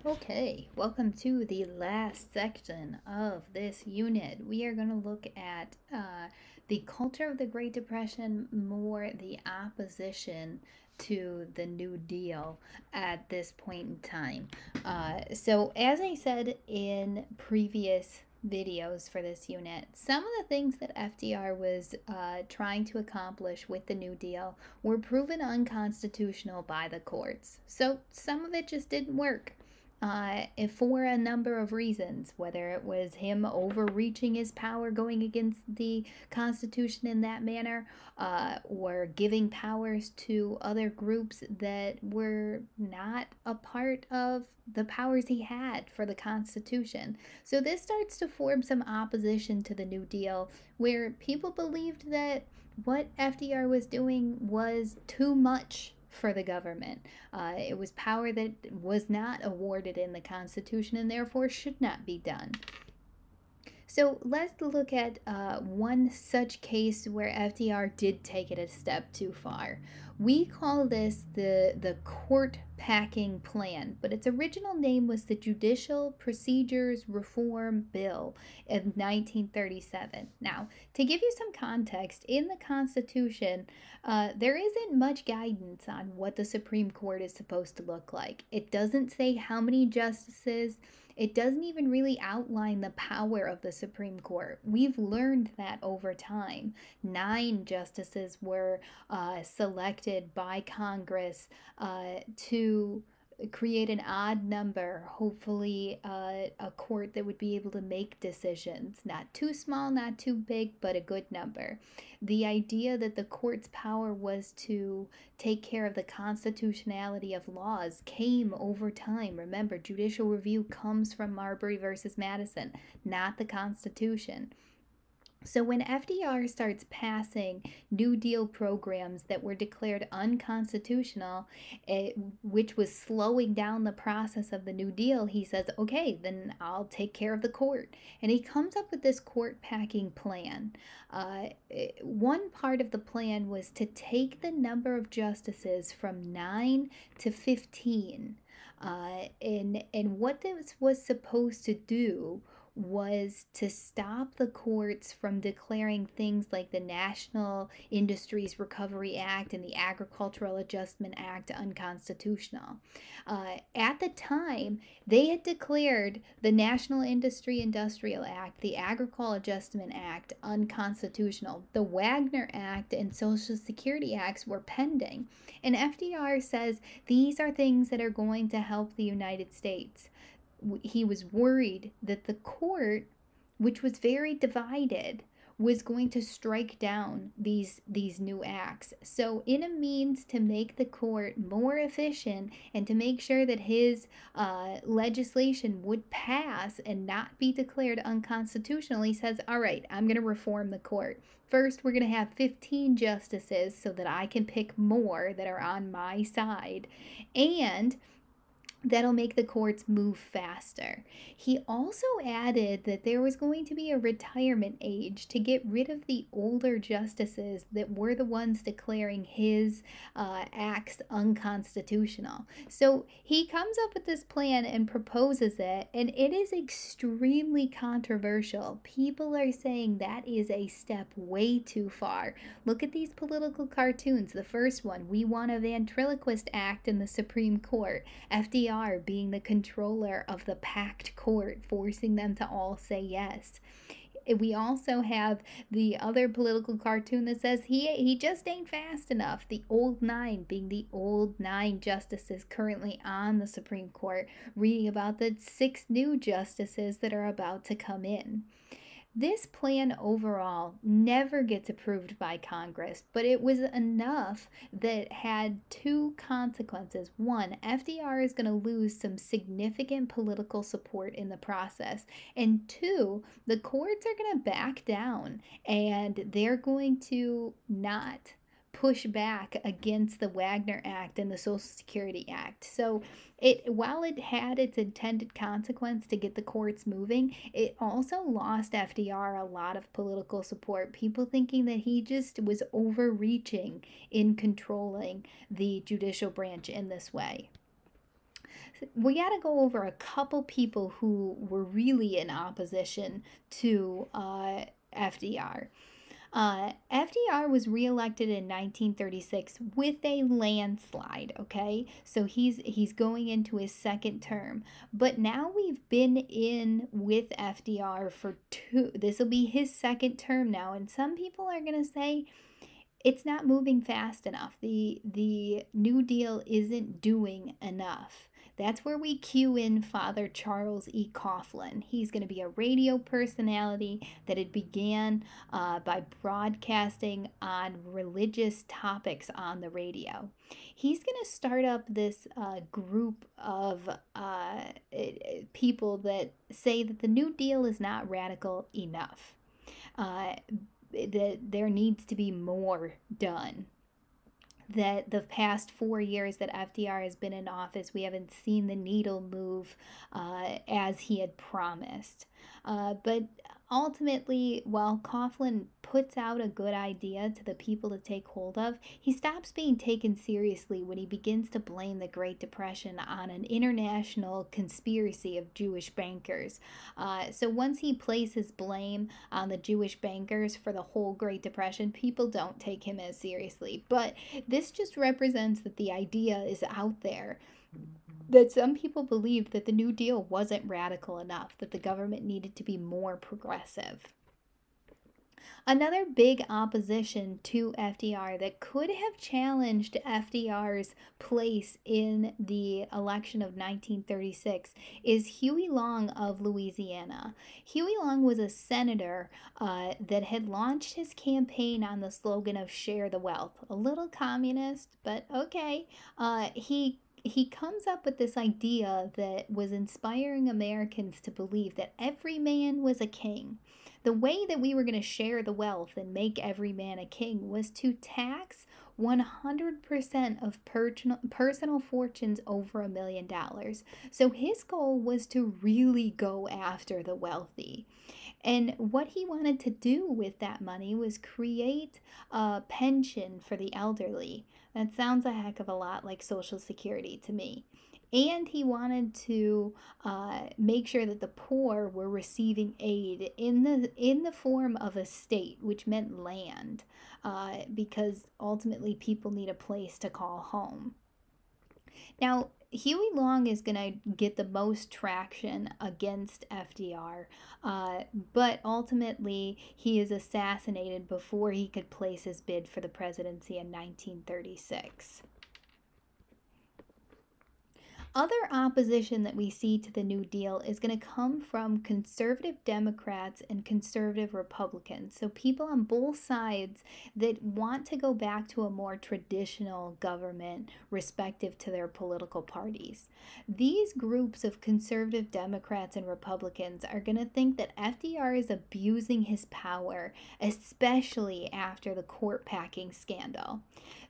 Okay, welcome to the last section of this unit. We are going to look at the culture of the Great Depression, more the opposition to the New Deal at this point in time. So, as I said in previous videos for this unit, some of the things that FDR was trying to accomplish with the New Deal were proven unconstitutional by the courts. So, some of it just didn't work for a number of reasons, whether it was him overreaching his power, going against the Constitution in that manner, or giving powers to other groups that were not a part of the powers he had for the Constitution. So this starts to form some opposition to the New Deal, where people believed that what FDR was doing was too much for the government. It was power that was not awarded in the Constitution and therefore should not be done. So let's look at one such case where FDR did take it a step too far. We call this the court packing plan, but its original name was the Judicial Procedures Reform Bill of 1937. Now, to give you some context, in the Constitution, there isn't much guidance on what the Supreme Court is supposed to look like. It doesn't say how many justices. It doesn't even really outline the power of the Supreme Court. We've learned that over time. 9 justices were selected by Congress to create an odd number, hopefully a court that would be able to make decisions. Not too small, not too big, but a good number. The idea that the court's power was to take care of the constitutionality of laws came over time. Remember, judicial review comes from Marbury versus Madison, not the Constitution. So when FDR starts passing New Deal programs that were declared unconstitutional, which was slowing down the process of the New Deal, he says, okay, then I'll take care of the court. And he comes up with this court packing plan. One part of the plan was to take the number of justices from 9 to 15. And what this was supposed to do was to stop the courts from declaring things like the National Industries Recovery Act and the Agricultural Adjustment Act unconstitutional. At the time, they had declared the National Industry Industrial Act, the Agricultural Adjustment Act unconstitutional. The Wagner Act and Social Security Acts were pending. And FDR says these are things that are going to help the United States. He was worried that the court, which was very divided, was going to strike down these new acts. So in a means to make the court more efficient and to make sure that his legislation would pass and not be declared unconstitutional, he says, all right, I'm going to reform the court. First, we're going to have 15 justices so that I can pick more that are on my side, and that'll make the courts move faster. He also added that there was going to be a retirement age to get rid of the older justices that were the ones declaring his acts unconstitutional. So he comes up with this plan and proposes it, and it is extremely controversial. People are saying that is a step way too far. Look at these political cartoons. The first one, we want a ventriloquist act in the Supreme Court. FDR being the controller of the packed court, forcing them to all say yes. We also have the other political cartoon that says he just ain't fast enough. The old 9 being the old 9 justices currently on the Supreme Court, reading about the 6 new justices that are about to come in. This plan overall never gets approved by Congress, but it was enough that had 2 consequences. One, FDR is going to lose some significant political support in the process. And 2, the courts are going to back down and they're going to not push back against the Wagner Act and the Social Security Act. So while it had its intended consequence to get the courts moving, it also lost FDR a lot of political support. People thinking that he just was overreaching in controlling the judicial branch in this way. We got to go over a couple people who were really in opposition to FDR. FDR was reelected in 1936 with a landslide, okay? So he's going into his second term. But now we've been in with FDR for this will be his second term now, and some people are going to say it's not moving fast enough. The New Deal isn't doing enough. That's where we cue in Father Charles E. Coughlin. He's going to be a radio personality that had began by broadcasting on religious topics on the radio. He's going to start up this group of people that say that the New Deal is not radical enough. That there needs to be more done. That the past 4 years that FDR has been in office, we haven't seen the needle move as he had promised. But ultimately, while Coughlin puts out a good idea to the people to take hold of, he stops being taken seriously when he begins to blame the Great Depression on an international conspiracy of Jewish bankers. So once he places blame on the Jewish bankers for the whole Great Depression, people don't take him as seriously. But this just represents that the idea is out there, that some people believed that the New Deal wasn't radical enough, that the government needed to be more progressive. Another big opposition to FDR that could have challenged FDR's place in the election of 1936 is Huey Long of Louisiana. Huey Long was a senator that had launched his campaign on the slogan of "Share the Wealth." A little communist, but okay. He comes up with this idea that was inspiring Americans to believe that every man was a king. The way that we were going to share the wealth and make every man a king was to tax 100% of personal fortunes over $1 million. So his goal was to really go after the wealthy. And what he wanted to do with that money was create a pension for the elderly. That sounds a heck of a lot like Social Security to me. And he wanted to make sure that the poor were receiving aid in the form of a state, which meant land, because ultimately people need a place to call home. Now, Huey Long is going to get the most traction against FDR, but ultimately he is assassinated before he could place his bid for the presidency in 1936. Other opposition that we see to the New Deal is going to come from conservative Democrats and conservative Republicans. So people on both sides that want to go back to a more traditional government respective to their political parties. These groups of conservative Democrats and Republicans are going to think that FDR is abusing his power, especially after the court packing scandal.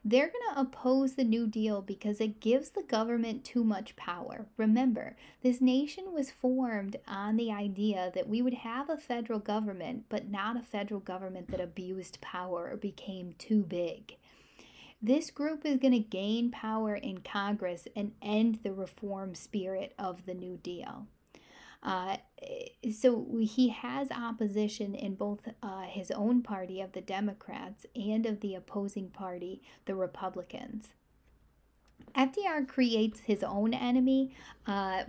They're going to oppose the New Deal because it gives the government too much power. Remember, this nation was formed on the idea that we would have a federal government, but not a federal government that abused power or became too big. This group is going to gain power in Congress and end the reform spirit of the New Deal. So he has opposition in both his own party of the Democrats and of the opposing party, the Republicans. FDR creates his own enemy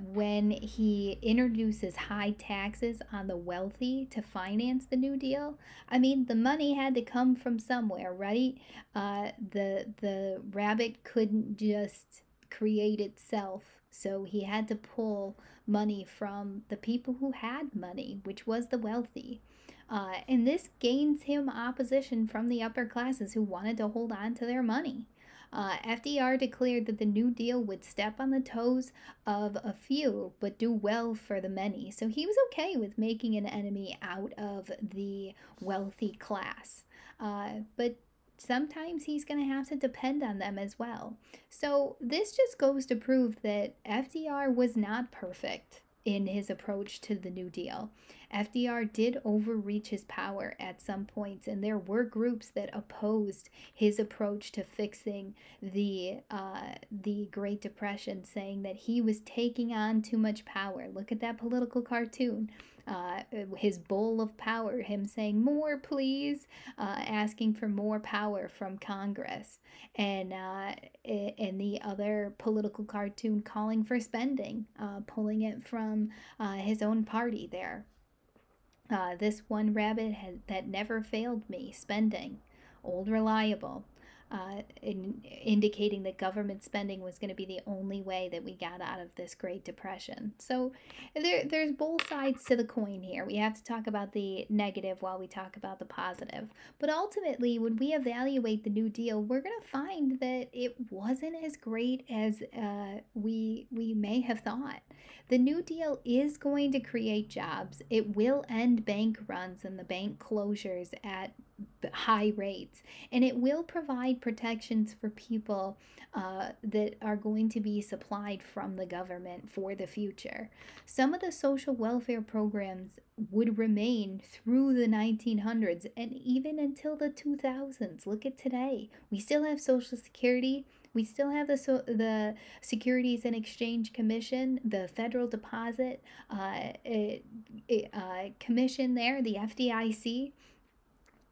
when he introduces high taxes on the wealthy to finance the New Deal. I mean, the money had to come from somewhere, right? The rabbit couldn't just create itself, so he had to pull money from the people who had money, which was the wealthy. And this gains him opposition from the upper classes who wanted to hold on to their money. FDR declared that the New Deal would step on the toes of a few, but do well for the many. So he was okay with making an enemy out of the wealthy class. But sometimes he's going to have to depend on them as well. So this just goes to prove that FDR was not perfect. in his approach to the New Deal. FDR did overreach his power at some points, and there were groups that opposed his approach to fixing the Great Depression, saying that he was taking on too much power. Look at that political cartoon. His bowl of power, him saying more please, asking for more power from Congress, and the other political cartoon calling for spending, pulling it from his own party there. This one rabbit that never failed me, spending, old reliable, indicating that government spending was going to be the only way that we got out of this Great Depression. So there's both sides to the coin here. We have to talk about the negative while we talk about the positive. But ultimately, when we evaluate the New Deal, we're going to find that it wasn't as great as we may have thought. The New Deal is going to create jobs. It will end bank runs and the bank closures at high rates, and it will provide protections for people that are going to be supplied from the government for the future. Some of the social welfare programs would remain through the 1900s and even until the 2000s. Look at today. We still have Social Security. We still have the Securities and Exchange Commission, the Federal Deposit Commission there, the FDIC.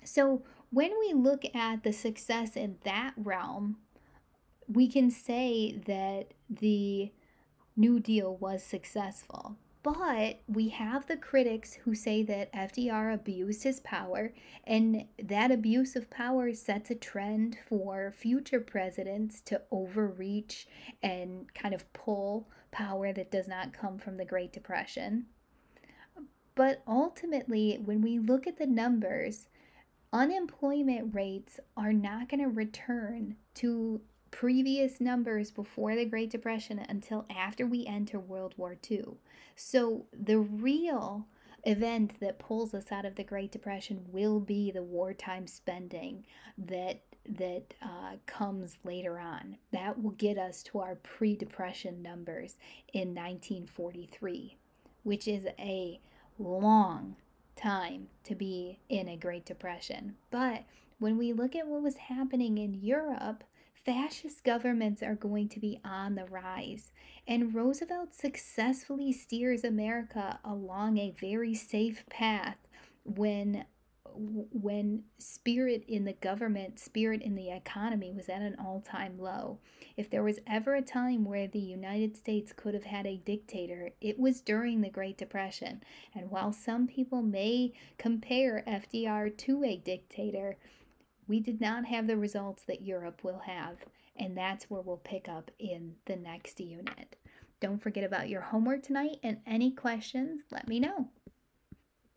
So when we look at the success in that realm, we can say that the New Deal was successful. But we have the critics who say that FDR abused his power, and that abuse of power sets a trend for future presidents to overreach and kind of pull power that does not come from the Great Depression. But ultimately, when we look at the numbers, unemployment rates are not going to return to previous numbers before the Great Depression until after we enter World War II. So the real event that pulls us out of the Great Depression will be the wartime spending that comes later on. That will get us to our pre-Depression numbers in 1943, which is a long time to be in a Great Depression. But when we look at what was happening in Europe, fascist governments are going to be on the rise. And Roosevelt successfully steers America along a very safe path when spirit in the government, spirit in the economy was at an all-time low. If there was ever a time where the United States could have had a dictator, it was during the Great Depression. And while some people may compare FDR to a dictator, we did not have the results that Europe will have. And that's where we'll pick up in the next unit. Don't forget about your homework tonight, and any questions, let me know.